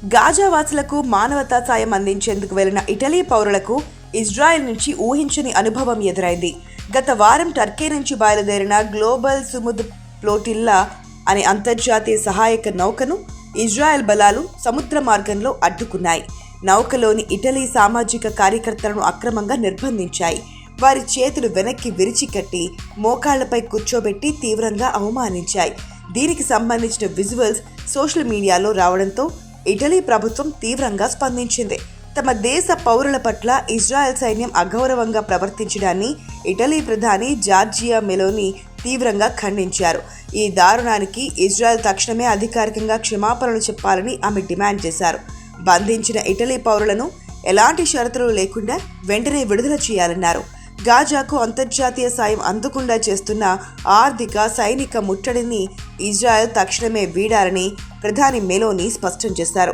Gaza వాసులకు మానవతా సాయం అందించేందుకు వెళ్లిన ఇటలీ పౌరులకు ఇజ్రాయెల్ నుంచి ఊహించని అనుభవం ఎదురైంది. గత వారం టర్కీ నుంచి బయలుదేరిన గ్లోబల్ సుముద్ ఫ్లోటిల్లా అనే అంతర్జాతీయ సహాయక నౌకను ఇజ్రాయెల్ బలాలు సముద్ర మార్గంలో అడ్డుకున్నాయి. నౌకలోని ఇటలీ సామాజిక కార్యకర్తలను అక్రమంగా నిర్బంధించాయి. వారి చేతులు వెనక్కి విరిచికట్టి మోకాళ్లపై కూర్చోబెట్టి తీవ్రంగా అవమానించాయి. దీనికి సంబంధించిన విజువల్స్ సోషల్ మీడియాలో రావడంతో ఇటలీ ప్రభుత్వం తీవ్రంగా స్పందించింది. తమ దేశ పౌరుల పట్ల ఇజ్రాయెల్ సైన్యం అగౌరవంగా ప్రవర్తించడాన్ని ఇటలీ ప్రధాని జార్జియా మెలోనీ తీవ్రంగా ఖండించారు. ఈ దారుణానికి ఇజ్రాయెల్ తక్షణమే అధికారికంగా క్షమాపణలు చెప్పాలని ఆమె డిమాండ్ చేశారు. బంధించిన ఇటలీ పౌరులను ఎలాంటి షరతులు లేకుండా వెంటనే విడుదల చేయాలన్నారు. గాజాకు అంతర్జాతీయ సాయం అందకుండా చేస్తున్న ఆర్థిక సైనిక ముట్టడిని ఇజ్రాయెల్ తక్షణమే వీడాలని ప్రధాని మెలోనీ స్పష్టం చేశారు.